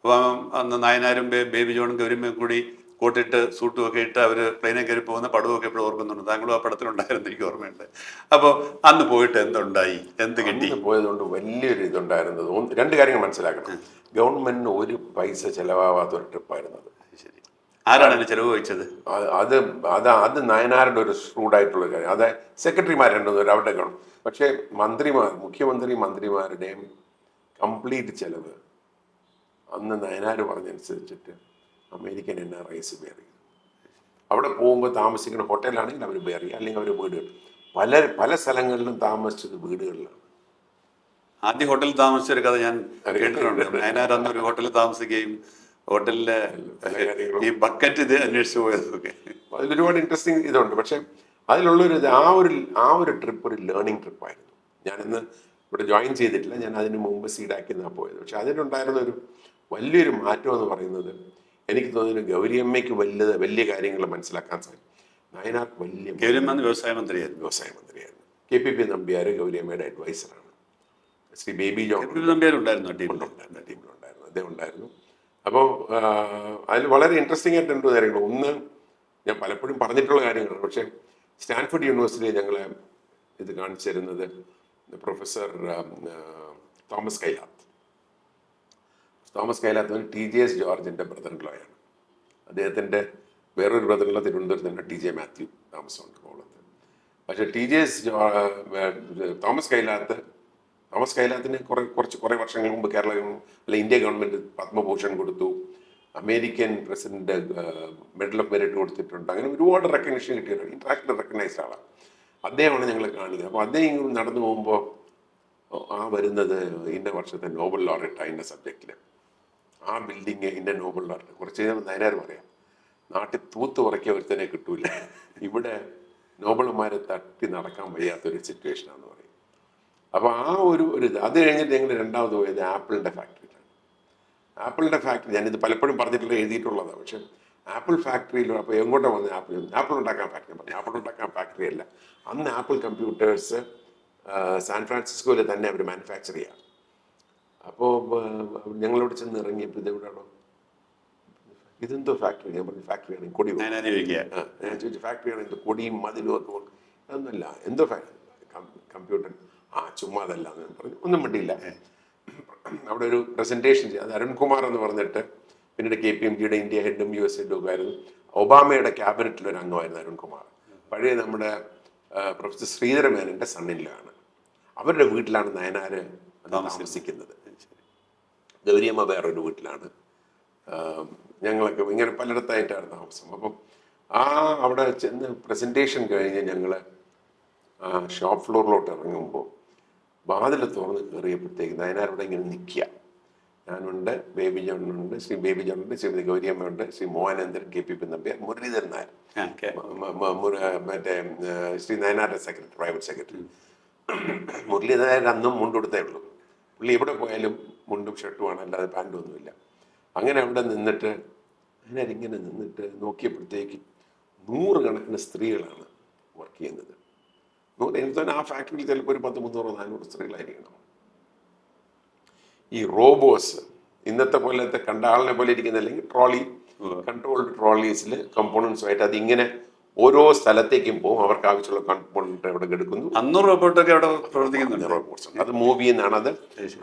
അപ്പം അന്ന് നായനാരും ബേബി ജോണും ഗൗരിയമ്മയും കൂടി കോട്ടിട്ട് സൂട്ടും ഒക്കെ ഇട്ട് അവർ പ്ലെയിനെ കയറി പോകുന്ന പടമൊക്കെ എപ്പോഴും ഓർക്കുന്നുണ്ട്. താങ്കളും ആ പടത്തിലുണ്ടായിരുന്നു, എനിക്ക് ഓർമ്മയുണ്ട്. അപ്പോൾ അന്ന് പോയിട്ട് എന്തുണ്ടായി, എന്ത് കിട്ടി? പോയതുകൊണ്ട് വലിയൊരു ഇതുണ്ടായിരുന്നത് 2 കാര്യങ്ങൾ മനസ്സിലാക്കണം. ഗവൺമെന്റിന് ഒരു പൈസ ചെലവാകാത്ത ഒരു ട്രിപ്പായിരുന്നത്. ശരി, ആരാണ് അതിന് ചെലവ് വഹിച്ചത്? അത് നയനാരുടെ ഒരു ഷ്രൂഡായിട്ടുള്ള കാര്യം. അത് സെക്രട്ടറിമാരുണ്ടെന്ന് അവരുടെ ഗവൺമെന്റ്. പക്ഷേ മന്ത്രിമാരുടെയും കംപ്ലീറ്റ് ചെലവ് അന്ന് നയനാർ പറഞ്ഞനുസരിച്ചിട്ട് അമേരിക്കൻ NRIs ബെയർ ചെയ്തു. അവിടെ പോകുമ്പോൾ താമസിക്കുന്ന ഹോട്ടലാണെങ്കിൽ അവർ ബെയർ ചെയ്യുക, അല്ലെങ്കിൽ അവർ വീടുകൾ പല സ്ഥലങ്ങളിലും താമസിച്ചത് വീടുകളിലാണ്. ആദ്യം ഹോട്ടലിൽ താമസിച്ചൊരു കഥ ഞാൻ കേട്ടിട്ടുണ്ട്. നയനാർ അന്ന് ഒരു ഹോട്ടലിൽ താമസിക്കുകയും ഹോട്ടലിലെ ഈ ബക്കറ്റ് ഇത് അന്വേഷിച്ചു പോയതൊക്കെ. അതിലൊരുപാട് ഇൻട്രസ്റ്റിംഗ് ഇതുണ്ട്. പക്ഷെ അതിലുള്ളൊരു ആ ഒരു ട്രിപ്പ് ഒരു ലേണിംഗ് ട്രിപ്പായിരുന്നു. ഞാനിന്ന് ഇവിടെ ജോയിൻ ചെയ്തിട്ടില്ല, ഞാൻ അതിന് മുമ്പ് സീഡാക്കി നിന്നാണ് പോയത്. പക്ഷെ അതിനുണ്ടായിരുന്ന ഒരു വലിയൊരു മാറ്റം എന്ന് പറയുന്നത്, എനിക്ക് തോന്നുന്നു ഗൗരിയമ്മയ്ക്ക് വലിയ കാര്യങ്ങൾ മനസ്സിലാക്കാൻ സാധിക്കും. നയനാർക്ക് വ്യവസായ മന്ത്രിയായിരുന്നു. KPP നമ്പ്യാർ ഗൗരിയമ്മയുടെ അഡ്വൈസറാണ്. ശ്രീ ബേബി ജോൺ നമ്പ്യാരുണ്ടായിരുന്നു ടീമിലുണ്ടായിരുന്നു, അദ്ദേഹം ഉണ്ടായിരുന്നു. അപ്പോൾ അതിൽ വളരെ ഇൻട്രസ്റ്റിംഗ് ആയിട്ട് രണ്ട് കാര്യങ്ങൾ. ഒന്ന്, ഞാൻ പലപ്പോഴും പറഞ്ഞിട്ടുള്ള കാര്യങ്ങളാണ്, പക്ഷേ സ്റ്റാൻഫോർഡ് യൂണിവേഴ്സിറ്റിയിൽ ഞങ്ങളെ ഇത് കാണിച്ചു തരുന്നത് പ്രൊഫസർ തോമസ് കൈലാത്ത് TJS ജോർജിൻ്റെ ബ്രദർ ഇൻ ലോ ആണ്. അദ്ദേഹത്തിൻ്റെ വേറൊരു ബ്രദർ ഇൻ ലോ തിരുവനന്തപുരത്ത് തന്നെ TJ മാത്യു താമസമുണ്ട് കോളത്ത്. പക്ഷേ തോമസ് കൈലാത്തിന് കുറേ വർഷങ്ങൾക്ക് മുമ്പ് ഇന്ത്യ ഗവൺമെൻറ് പത്മഭൂഷൺ കൊടുത്തു, American president medal of merit കൊടുത്തിട്ടുണ്ട്. അങ്ങനെ ഒരുപാട് റെക്കഗ്നിഷൻ കിട്ടിയിട്ടുണ്ട്, ഇന്ററാക്ടർ റെക്കഗ്നൈസ്ഡ് ആളാണ്. അദ്ദേഹമാണ് ഞങ്ങളെ കാണിക്കുന്നത്. അപ്പോൾ അദ്ദേഹം ഇങ്ങനെ നടന്നു പോകുമ്പോൾ വരുന്നത് ഇന്ന വർഷത്തെ നോബൽ ലോറേറ്റ് ഇന്ന സബ്ജക്റ്റിൽ, ആ ബിൽഡിങ് ഇന്ന നോബൽ ലോറേറ്റ്. കുറച്ച് നയനാർ പറയാം, നാട്ടിൽ തൂത്ത് ഉറക്കിയ ഒരുത്തനെ കിട്ടൂല, ഇവിടെ നോബൽമാരെ തട്ടി നടക്കാൻ വയ്യാത്തൊരു സിറ്റുവേഷനാണെന്ന് പറയും. അപ്പോൾ ആ ഒരു അത് കഴിഞ്ഞിട്ട് ഞങ്ങൾ രണ്ടാമത് പോയത് ആപ്പിളിൻ്റെ ഫാക്ടറിയിലാണ്. ആപ്പിളിൻ്റെ ഫാക്ടറി ഞാനിത് പലപ്പോഴും പറഞ്ഞിട്ടുള്ള എഴുതിയിട്ടുള്ളതാണ്. പക്ഷേ ആപ്പിൾ ഫാക്ടറിയിൽ അപ്പോൾ എങ്ങോട്ടാണ് വന്നത്? ആപ്പിൾ ഉണ്ടാക്കാൻ ഫാക്ടറി പറഞ്ഞു. ആപ്പിൾ ഉണ്ടാക്കാൻ ഫാക്ടറി അല്ല, അന്ന് ആപ്പിൾ കമ്പ്യൂട്ടേഴ്സ് സാൻ ഫ്രാൻസിസ്കോയിൽ തന്നെ അവർ മാനുഫാക്ചർ ചെയ്യാം. അപ്പോൾ ഞങ്ങളിവിടെ ചെന്ന് ഇറങ്ങിയപ്പോൾ ഇതെവിടെയാണോ ഇതെന്തോ ഫാക്ടറി? ഞാൻ പറഞ്ഞു ഫാക്ടറി ആണെങ്കിൽ കൊടി വെക്കും. ഞാൻ ചോദിക്കുക. ഞാൻ ചോദിച്ചു ഫാക്ടറി ആണെങ്കിൽ കൊടിയും മതിലും ഒക്കെ വെക്കും. അതൊന്നുമല്ല, എന്തോ കമ്പ്യൂട്ടർ. ചുമ്മാ അതല്ല എന്ന് പറഞ്ഞു. ഒന്നും മിണ്ടിയില്ല. അവിടെ ഒരു പ്രസന്റേഷൻ ചെയ്ത്, അത് അരുൺകുമാർ എന്ന് പറഞ്ഞിട്ട് പിന്നീട് KPMGയുടെ ഇന്ത്യ ഹെഡും US ഹെഡും ഒക്കെ ആയിരുന്നു. ഒബാമയുടെ ക്യാബിനറ്റിലൊരു അംഗമായിരുന്നു അരുൺകുമാർ. പഴയ നമ്മുടെ പ്രൊഫസർ ശ്രീധര മേനന്റെ സണ്ണിലാണ്. അവരുടെ വീട്ടിലാണ് നയനാര് താമസിക്കുന്നത്. ഗൗരിയമ്മ വേറൊരു വീട്ടിലാണ്. ഞങ്ങളൊക്കെ ഇങ്ങനെ പലയിടത്തായിട്ടാണ് താമസം. അപ്പം അവിടെ ചെന്ന് പ്രസന്റേഷൻ കഴിഞ്ഞ് ഞങ്ങൾ ഷോപ്പ് ഫ്ലോറിലോട്ട് ഇറങ്ങുമ്പോൾ വാതിൽ തുറന്ന് കയറിയപ്പോഴത്തേക്ക് നയനാർ അവിടെ ഇങ്ങനെ നിൽക്കുക. ഞാനുണ്ട്, ബേബി ജോണുണ്ട്, ശ്രീ ബേബി ജോണുണ്ട്, ശ്രീമതി ഗൗരിയമ്മയുണ്ട്, ശ്രീ മോഹനേന്ദ്രൻ, KPP നമ്പ്യാർ, മുരളീധരൻ നായർ, മറ്റേ ശ്രീ നയനാരുടെ secretary, private secretary. Muraleedharan Nair അന്നും മുണ്ടുകൊടുത്തേ ഉള്ളൂ. പുള്ളി എവിടെ പോയാലും മുണ്ടും ഷർട്ടുമാണ്, അല്ലാതെ പാൻറ്റും ഒന്നുമില്ല. അങ്ങനെ അവിടെ നിന്നിട്ട് ഇങ്ങനെ നിന്നിട്ട് നോക്കിയപ്പോഴത്തേക്ക് 100 കണക്കിന് സ്ത്രീകളാണ് വർക്ക് ചെയ്യുന്നത്. എനിക്ക് തന്നെ ആ ഫാക്ടറിയിൽ ചിലപ്പോൾ ഒരു 10, 300, 400 സ്ത്രീകളായിരിക്കണം. ഈ റോബോസ് ഇന്നത്തെ പോലത്തെ കണ്ട ആളിനെ പോലെ ഇരിക്കുന്ന, അല്ലെങ്കിൽ ട്രോളി, കൺട്രോൾഡ് ട്രോളീസിൽ കമ്പോണൻസുമായിട്ട് അതിങ്ങനെ ഓരോ സ്ഥലത്തേക്കും പോകും. അവർക്ക് ആവശ്യമുള്ള കമ്പോണന്റ് അവിടെ എടുക്കുന്നു. 500 റോബോട്ടൊക്കെ അവിടെ പ്രവർത്തിക്കുന്നുണ്ട്. റോബോട്ട്സ് അത് മൂവ് ചെയ്യുന്നതാണ്. അത്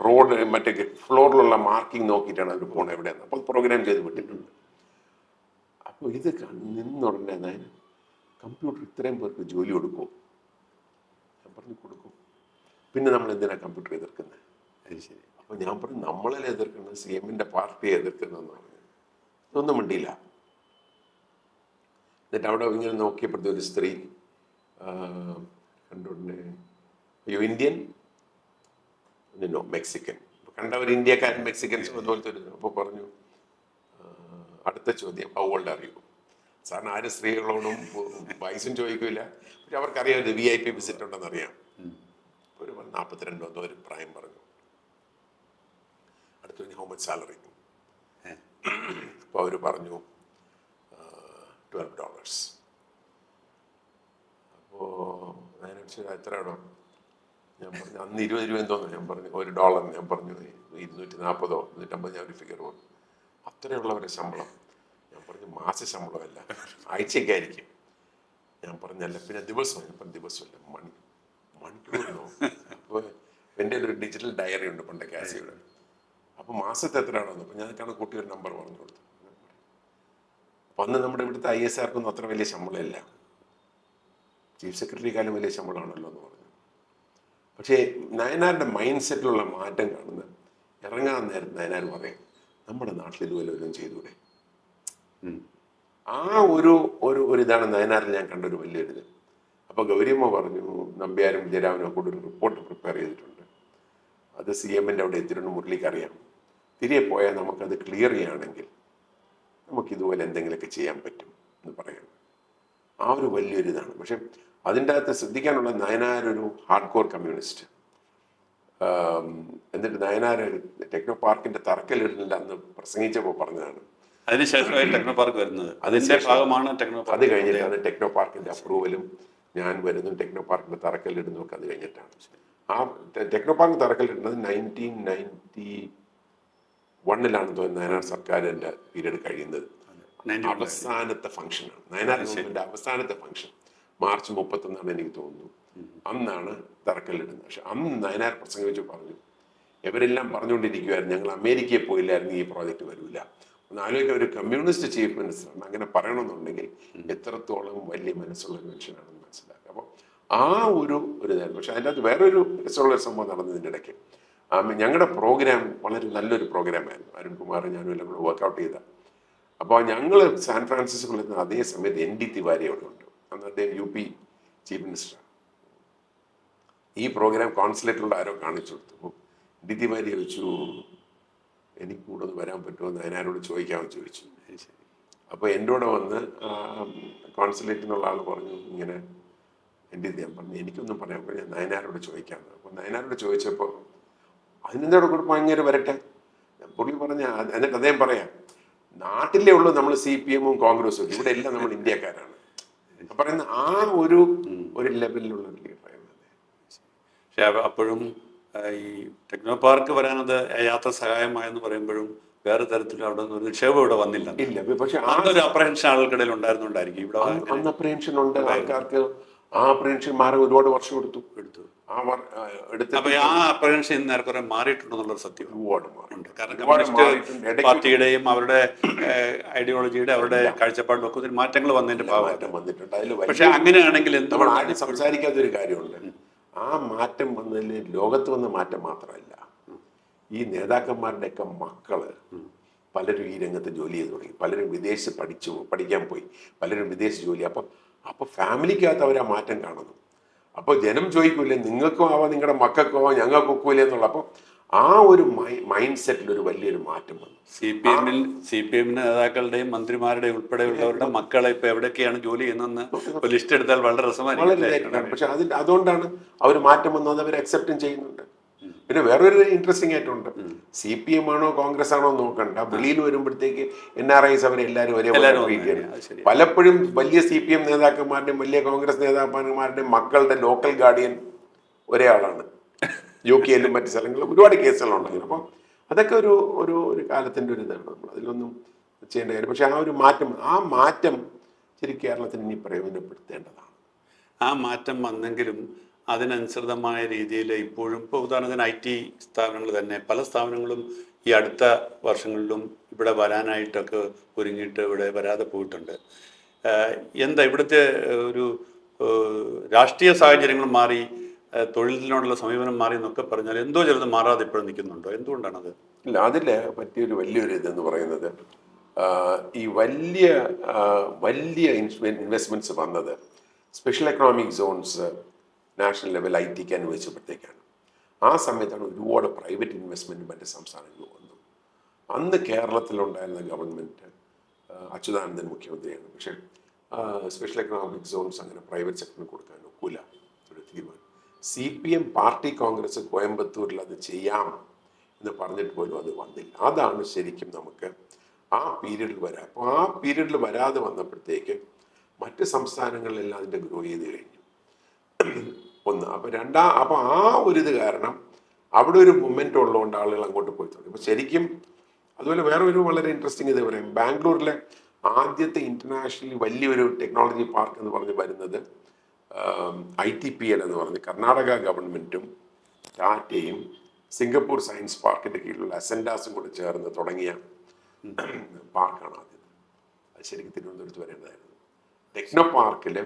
റോഡ് മറ്റേ ഫ്ലോറിലുള്ള മാർക്കിംഗ് നോക്കിയിട്ടാണ് അവർ പോകണം എവിടെയാണ്. അപ്പോൾ പ്രോഗ്രാം ചെയ്ത് വിട്ടിട്ടുണ്ട്. അപ്പോൾ ഇത് നിന്നുടനെ കമ്പ്യൂട്ടർ ഇത്രയും പേർക്ക് ജോലി കൊടുക്കും. ഞാൻ പറഞ്ഞു കൊടുക്കും. പിന്നെ നമ്മൾ എന്തിനാണ് കമ്പ്യൂട്ടർ എതിർക്കുന്നത്? ശരി. അപ്പോൾ ഞാൻ പറഞ്ഞു നമ്മളല്ലേ എതിർക്കുന്നത്, CM-ന്റെ പാർട്ടിയെ എതിർക്കുന്നതെന്ന് പറഞ്ഞു. ഇതൊന്നും മിണ്ടിയില്ല. എന്നിട്ട് അവിടെ ഇങ്ങനെ നോക്കിയപ്പോഴത്തെ ഒരു സ്ത്രീ കണ്ടോണ്ടേ, അയ്യോ ഇന്ത്യൻ, നോ മെക്സിക്കൻ. കണ്ട ഒരു ഇന്ത്യക്കാരൻ മെക്സിക്കൻസ് അതുപോലത്തെ ഒരു. അപ്പോൾ പറഞ്ഞു അടുത്ത ചോദ്യം, ഹൗ ഓൾഡ് ആർ യു? സാറിന് ആരും സ്ത്രീകളോടും വയസ്സും ചോദിക്കില്ല. പക്ഷെ അവർക്കറിയാം ഒരു VIP വിസിറ്റ് ഉണ്ടെന്ന് അറിയാം. ഒരു 42 എന്തോ ഒരു പ്രായം പറഞ്ഞു. അടുത്ത ഹൗ മച്ച് സാലറി? അപ്പോൾ അവർ പറഞ്ഞു $12. അപ്പോൾ അതിനനുസരിച്ച് എത്രയാണോ? ഞാൻ പറഞ്ഞു അന്ന് 20 രൂപ എന്തോന്നു. ഞാൻ പറഞ്ഞു $1. ഞാൻ പറഞ്ഞു 240, 250. ഞാൻ ഒരു ഫിഗർ പറഞ്ഞു. അത്രയുള്ളവരെ ശമ്പളം. ഞാൻ പറഞ്ഞു മാസ ശമ്പളമല്ല, ആഴ്ചയ്ക്കായിരിക്കും. ഞാൻ പറഞ്ഞല്ല, പിന്നെ ദിവസം. ഞാൻ പറഞ്ഞു ദിവസമല്ല, മണിക്കൂറിനോ? അപ്പോൾ എൻ്റെ ഒരു ഡിജിറ്റൽ ഡയറി ഉണ്ട് പണ്ട് കാസിയുടെ. അപ്പോൾ മാസത്തെ എത്രയാണോ? അപ്പോൾ ഞാൻ കണക്കൂട്ടി ഒരു നമ്പർ പറഞ്ഞു കൊടുത്തു. അപ്പം അന്ന് നമ്മുടെ ഇവിടുത്തെ ISRക്കൊന്നും അത്ര വലിയ ശമ്പളമില്ല. ചീഫ് സെക്രട്ടറിക്കാലും വലിയ ശമ്പളമാണല്ലോ എന്ന് പറഞ്ഞു. പക്ഷേ നയനാരുടെ മൈൻഡ് സെറ്റിലുള്ള മാറ്റം കാണുന്നത് ഇറങ്ങാൻ നേരം നയനാർ പറയും, നമ്മുടെ നാട്ടിൽ ഇതുപോലെ വല്ലതും ചെയ്തൂടെ? ആ ഒരു ഇതാണ് നയനാറിൽ ഞാൻ കണ്ടൊരു വലിയൊരിത്. അപ്പോൾ ഗൗരിയമ്മ പറഞ്ഞു, നമ്പ്യാരും വിജയരാമനും കൂടെ ഒരു റിപ്പോർട്ട് പ്രിപ്പയർ ചെയ്തിട്ടുണ്ട്. അത് CM-ന്റെ അവിടെ എത്തിയിട്ടുണ്ട്, മുരളിക്കറിയാം. തിരികെ പോയാൽ നമുക്കത് ക്ലിയർ ചെയ്യുകയാണെങ്കിൽ നമുക്കിതുപോലെ എന്തെങ്കിലുമൊക്കെ ചെയ്യാൻ പറ്റും എന്ന് പറയാം. ആ ഒരു വലിയൊരു ഇതാണ്. പക്ഷെ അതിൻ്റെ അകത്ത് ശ്രദ്ധിക്കാനുള്ള, നയനാരൊരു ഹാർഡ് കോർ കമ്മ്യൂണിസ്റ്റ്. എന്നിട്ട് നയനാർ ടെക്നോ പാർക്കിന്റെ തറക്കല്ലിടലിന്റെ അന്ന് പ്രസംഗിച്ചപ്പോൾ പറഞ്ഞതാണ്. അതിനുശേഷമായി ടെക്നോ പാർക്ക് വരുന്നത്. അതിന്റെ ഭാഗമാണ് ടെക്നോ പാർക്ക്. അത് കഴിഞ്ഞിട്ടാണ് ടെക്നോ പാർക്കിന്റെ അപ്രൂവലും ഞാൻ വരുന്നതും ടെക്നോ പാർക്കിന്റെ തറക്കല്ലിടുന്നതും ഒക്കെ അത് കഴിഞ്ഞിട്ടാണ്. ആ ടെക്നോ പാർക്ക് തറക്കല്ലിടുന്നത് 1991 തോന്നുന്നു. നയനാർ സർക്കാരിന്റെ പീരീഡ് കഴിയുന്നത്. അവസാനത്തെ ഫംഗ്ഷനാണ് നയനാർ ഗവൺമെന്റ് അവസാനത്തെ ഫംഗ്ഷൻ. മാർച്ച് 31 എനിക്ക് തോന്നുന്നു. അന്നാണ് തറക്കല്ലിടുന്നത്. പക്ഷെ അന്ന് നയനാർ പ്രസംഗിച്ച് പറഞ്ഞു, ഇവരെല്ലാം പറഞ്ഞുകൊണ്ടിരിക്കുമായിരുന്നു ഞങ്ങൾ അമേരിക്കയിൽ പോയില്ലായിരുന്നു ഈ പ്രോജക്റ്റ് വരില്ല. ഒന്ന് ആലോചിക്കുക, ഒരു കമ്മ്യൂണിസ്റ്റ് ചീഫ് മിനിസ്റ്ററാണ്. അങ്ങനെ പറയണമെന്നുണ്ടെങ്കിൽ എത്രത്തോളം വലിയ മനസ്സുള്ള ഒരു മനുഷ്യനാണെന്ന് മനസ്സിലാക്കുക. അപ്പോൾ ആ ഒരു ഇതായിരുന്നു. പക്ഷെ അതിൻ്റെ അകത്ത് വേറൊരു രസമുള്ള സംഭവം നടന്നതിൻ്റെ ഇടയ്ക്ക് ഞങ്ങളുടെ പ്രോഗ്രാം വളരെ നല്ലൊരു പ്രോഗ്രാമായിരുന്നു. അരുൺകുമാർ ഞാനും എല്ലാം കൂടെ വർക്കൗട്ട് ചെയ്ത. അപ്പോൾ ഞങ്ങൾ സാൻ ഫ്രാൻസിസ്കോയിൽ എത്തുന്ന അതേ സമയത്ത് ND തിവാരി അവിടെ ഉണ്ട്. അന്ന് അദ്ദേഹം UP ചീഫ് മിനിസ്റ്ററാണ്. ഈ പ്രോഗ്രാം കോൺസുലേറ്റിലുള്ള ആരോ കാണിച്ചു കൊടുത്തു. ND തിവാരി ചോദിച്ചു, എനിക്ക് കൂടെ ഒന്ന് വരാൻ പറ്റുമോ എന്ന് നയനാരോട് ചോദിക്കാമെന്ന് ചോദിച്ചു. അപ്പോൾ എൻ്റെ കൂടെ വന്ന് കോൺസുലേറ്റിൽ നിന്നുള്ള ആൾ പറഞ്ഞു ഇങ്ങനെ ഞാൻ പറഞ്ഞു എനിക്കൊന്നും പറയാൻ പറ്റില്ല, ഞാൻ നയനാരോട് ചോദിക്കാമെന്ന്. അപ്പോൾ നയനാരോട് ചോദിച്ചപ്പോൾ അതിനെന്തോടെ കൂടെ ഭയങ്കര വരട്ടെ പുള്ളി പറഞ്ഞ. എന്നിട്ട് അദ്ദേഹം പറയാം, നാട്ടിലേ ഉള്ളൂ നമ്മൾ CPM-ഉം കോൺഗ്രസും, ഇവിടെ എല്ലാം നമ്മൾ ഇന്ത്യക്കാരാണ് പറയുന്ന ആ ഒരു ലെവലിലുള്ള ഒരു ലീഡറായിരുന്നു. പക്ഷെ അപ്പോഴും ഈ ടെക്നോ പാർക്ക് വരാനത് യാത്ര സഹായമായെന്ന് പറയുമ്പോഴും വേറെ തരത്തിൽ അവിടെ നിന്ന് ഒരു നിക്ഷേപം ഇവിടെ വന്നില്ല. ഇല്ല. പക്ഷെ അന്നൊരു അപ്രഹെൻഷൻ ആളുകൾക്കിടയിൽ ഉണ്ടായിരുന്നുണ്ടായിരിക്കും ഇവിടെ അന്ന് അപ്രഹെൻഷൻ ഉണ്ട്. ആൾക്കാർക്ക് ആ അപ്രഹെൻഷൻ മാറി ഒരുപാട് വർഷം എടുത്തു. അപ്പൊ ആ അപ്രഹെൻഷൻ ഇന്ന് നേരെ മാറിയിട്ടുണ്ടെന്നുള്ളത് സത്യം. ഒരുപാട് മാറി. കാരണം കമ്മ്യൂണിസ്റ്റ് പാർട്ടിയുടെയും അവരുടെ ഐഡിയോളജിയുടെ അവരുടെ കാഴ്ചപ്പാടിലും ഒക്കെ ഒത്തിരി മാറ്റങ്ങൾ വന്നതിന്റെ ഭാഗമായിട്ട് വന്നിട്ടുണ്ട്. പക്ഷെ അങ്ങനെയാണെങ്കിൽ നമ്മൾ ആരും സംസാരിക്കാത്ത ഒരു കാര്യമുണ്ട്. ആ മാറ്റം വന്നതിൽ ലോകത്ത് വന്ന മാറ്റം മാത്രമല്ല, ഈ നേതാക്കന്മാരുടെയൊക്കെ മക്കള് പലരും ഈ രംഗത്ത് ജോലി ചെയ്ത് തുടങ്ങി. പലരും വിദേശത്ത് പഠിക്കാൻ പോയി. പലരും വിദേശ ജോലി. അപ്പൊ ഫാമിലിക്കകത്ത് അവർ ആ മാറ്റം കാണുന്നു. അപ്പോൾ ജനം ചോദിക്കൂലേ, നിങ്ങൾക്കും ആവാം, നിങ്ങളുടെ മക്കൾക്കും ആവാം, ഞങ്ങൾക്ക് ഒക്കൂലേ എന്നുള്ള. അപ്പോൾ ആ ഒരു മൈൻഡ് സെറ്റിൽ ഒരു വലിയൊരു മാറ്റം വന്നു. സി പി എം നേതാക്കളുടെയും മന്ത്രിമാരുടെയും ഉൾപ്പെടെയുള്ളവരുടെ മക്കളെ ഇപ്പൊ എവിടെയൊക്കെയാണ് ജോലി ചെയ്യുന്നതെന്ന് ഒരു ലിസ്റ്റ് എടുത്താൽ വളരെ രസമായിരിക്കും. പക്ഷെ അതുകൊണ്ടാണ് അവർ മാറ്റം വന്നത്. അവർ അക്സെപ്റ്റും ചെയ്യുന്നുണ്ട്. പിന്നെ വേറൊരു ഇൻട്രസ്റ്റിംഗ് ആയിട്ടുണ്ട്. CPM ആണോ കോൺഗ്രസ് ആണോ നോക്കണ്ട, വെളിയിൽ വരുമ്പോഴത്തേക്ക് NRIs അവരെ എല്ലാവരും ഒരേപോലെ ട്രീറ്റ് ചെയ്യണം. പലപ്പോഴും വലിയ CPM നേതാക്കന്മാരുടെയും വലിയ കോൺഗ്രസ് നേതാക്കന്മാരുടെയും മക്കളുടെ ലോക്കൽ ഗാർഡിയൻ ഒരേ ആളാണ്. UK മറ്റു സ്ഥലങ്ങളിലും ഒരുപാട് കേസുകളുണ്ടായിരുന്നു. അപ്പം അതൊക്കെ ഒരു ഒരു ഒരു കാലത്തിൻ്റെ ഒരു ഇതാണ്. നമ്മൾ അതിലൊന്നും ചെയ്യേണ്ട കാര്യം. പക്ഷെ ആ മാറ്റം ശരി കേരളത്തിന് ഇനി പ്രയോജനപ്പെടുത്തേണ്ടതാണ്. ആ മാറ്റം വന്നെങ്കിലും അതിനനുസൃതമായ രീതിയിൽ ഇപ്പോഴും ഇപ്പോൾ ഉദാഹരണത്തിന് IT സ്ഥാപനങ്ങൾ തന്നെ പല സ്ഥാപനങ്ങളും ഈ അടുത്ത വർഷങ്ങളിലും ഇവിടെ വരാനായിട്ടൊക്കെ ഒരുങ്ങിയിട്ട് ഇവിടെ വരാതെ പോയിട്ടുണ്ട്. എന്താ ഇവിടുത്തെ ഒരു രാഷ്ട്രീയ സാഹചര്യങ്ങൾ മാറി, തൊഴിലിനോടുള്ള സമീപനം മാറി എന്നൊക്കെ പറഞ്ഞാൽ എന്തോ ചിലത് മാറാതെ ഇപ്പോഴും നിൽക്കുന്നുണ്ടോ? എന്തുകൊണ്ടാണത്? ഇല്ല, അതിൽ പറ്റിയൊരു വലിയൊരു ഇതെന്ന് പറയുന്നത്, ഈ വലിയ വലിയ ഇൻവെസ്റ്റ്മെൻറ്റ്സ് വന്നത് special economic zones national level ITക്ക് അനുവദിച്ചപ്പോഴത്തേക്കാണ്. ആ സമയത്താണ് ഒരുപാട് പ്രൈവറ്റ് ഇൻവെസ്റ്റ്മെൻറ്റ് മറ്റ് സംസ്ഥാനങ്ങളിൽ വന്നു. അന്ന് കേരളത്തിലുണ്ടായിരുന്ന ഗവൺമെൻറ്, അച്യുതാനന്ദൻ മുഖ്യമന്ത്രിയാണ്. പക്ഷേ സ്പെഷ്യൽ എക്കണോമിക് സോൺസ് അങ്ങനെ പ്രൈവറ്റ് സെക്ടറിന് കൊടുക്കാൻ ഒക്കില്ല ഒരു തീരുമാനം. CPM പാർട്ടി കോൺഗ്രസ് കോയമ്പത്തൂരിൽ അത് ചെയ്യാം എന്ന് പറഞ്ഞിട്ട് പോലും അത് വന്നില്ല. അതാണ് ശരിക്കും നമുക്ക് ആ പീരീഡിൽ വരാം. അപ്പോൾ ആ പീരീഡിൽ വരാതെ വന്നപ്പോഴത്തേക്ക് മറ്റ് സംസ്ഥാനങ്ങളിലെല്ലാം അതിൻ്റെ ഗ്രോ ചെയ്ത് കഴിഞ്ഞു. ഒന്ന്. അപ്പോൾ ആ ഒരു ഇത് കാരണം അവിടെ ഒരു മൊമെൻ്റ് ഉള്ളതുകൊണ്ട് ആളുകൾ അങ്ങോട്ട് പോയി തുടങ്ങി. അപ്പോൾ ശരിക്കും അതുപോലെ വേറെ ഒരു വളരെ ഇൻട്രസ്റ്റിംഗ് ഇത് പറയാം. ബാംഗ്ലൂരിലെ ആദ്യത്തെ ഇന്റർനാഷണലി വലിയൊരു ടെക്നോളജി പാർക്ക് എന്ന് പറഞ്ഞ് വരുന്നത് ITPL എന്ന് പറഞ്ഞ് കർണാടക ഗവൺമെൻറ്റും ടാറ്റയും സിംഗപ്പൂർ സയൻസ് പാർക്കിൻ്റെ കീഴിലുള്ള അസെൻഡാസും കൂടെ ചേർന്ന് തുടങ്ങിയ പാർക്കാണ് ആദ്യത്തെ. അത് ശരിക്കും തിരുവനന്തപുരത്ത് വരേണ്ടതായിരുന്നു. ടെക്നോ പാർക്കിൽ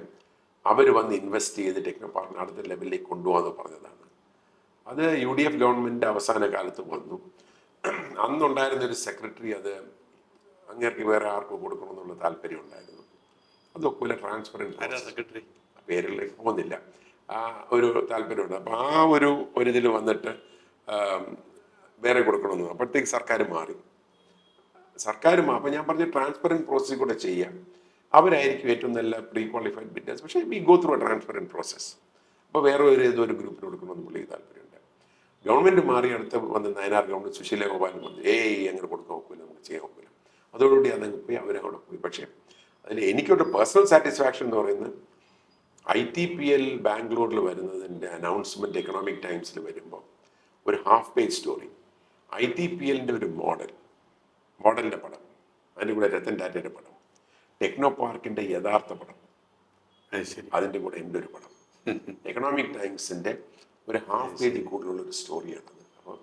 അവർ വന്ന് ഇൻവെസ്റ്റ് ചെയ്ത് ടെക്നോ പാർക്കിന് അടുത്ത ലെവലിലേക്ക് കൊണ്ടുപോകാമെന്ന് പറഞ്ഞതാണ്. അത് UDF ഗവൺമെൻറ് അവസാന കാലത്ത് വന്നു. അന്നുണ്ടായിരുന്നൊരു സെക്രട്ടറി അത് അങ്ങേർക്ക് വേറെ ആർക്കും കൊടുക്കണമെന്നുള്ള താല്പര്യം ഉണ്ടായിരുന്നു. അതൊക്കെ ട്രാൻസ്പെറൻറ്റ് സെക്രട്ടറി പേരിലേക്ക് പോകുന്നില്ല. ഒരു താല്പര്യമുണ്ട്. അപ്പോൾ ആ ഒരു ഇതിൽ വന്നിട്ട് വേറെ കൊടുക്കണമെന്ന്. അപ്പോഴത്തേക്ക് സർക്കാർ മാറി. അപ്പോൾ ഞാൻ പറഞ്ഞ ട്രാൻസ്പെറൻറ്റ് പ്രോസസ്സിൽ കൂടെ ചെയ്യാം. അവരായിരിക്കും ഏറ്റവും നല്ല പ്രീ ക്വാളിഫൈഡ് ബിഡേഴ്സ്. പക്ഷേ we go through A transparent process. അപ്പോൾ വേറെ ഏതൊരു ഗ്രൂപ്പിന് കൊടുക്കണമെന്ന് പുള്ളിക്ക് താല്പര്യമുണ്ട്. ഗവൺമെൻറ് മാറി അടുത്ത് വന്ന് നയനാർ ഗവൺമെൻറ് സുശീല ഗോപാലും വന്ന് അങ്ങനെ കൊടുക്കാൻ നോക്കില്ല, നമുക്ക് ചെയ്യാൻ നോക്കില്ല. അതോടുകൂടി അതങ്ങ് പോയി, അവരവിടെ പോയി. പക്ഷേ അതിൽ എനിക്കൊരു പേഴ്സണൽ സാറ്റിസ്ഫാക്ഷൻ എന്ന് പറയുന്നത് ITPL ബാംഗ്ലൂരിൽ വരുന്നതിൻ്റെ അനൗൺസ്മെൻറ്റ് എക്കണോമിക് ടൈംസിൽ വരുമ്പോൾ ഒരു ഹാഫ് പേജ് സ്റ്റോറി, ITPLൻ്റെ ഒരു മോഡലിൻ്റെ പടം, അതിൻ്റെ കൂടെ രത്തൻ ടാറ്റയുടെ പടം, ടെക്നോ പാർക്കിൻ്റെ യഥാർത്ഥ പടം, അതിൻ്റെ കൂടെ എൻ്റെ ഒരു പടം, എക്കണോമിക് ടൈംസിൻ്റെ ഒരു ഹാഫ് പേജിൽ കൂടുതലുള്ളൊരു സ്റ്റോറിയാണത്. അപ്പോൾ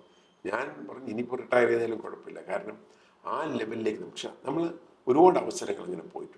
ഞാൻ പറഞ്ഞു ഇനിയിപ്പോൾ റിട്ടയർ ചെയ്താലും കുഴപ്പമില്ല, കാരണം ആ ലെവലിലേക്ക് പക്ഷേ നമ്മൾ ഒരുപാട് അവസരങ്ങൾ ഇങ്ങനെ പോയിട്ടുണ്ട്.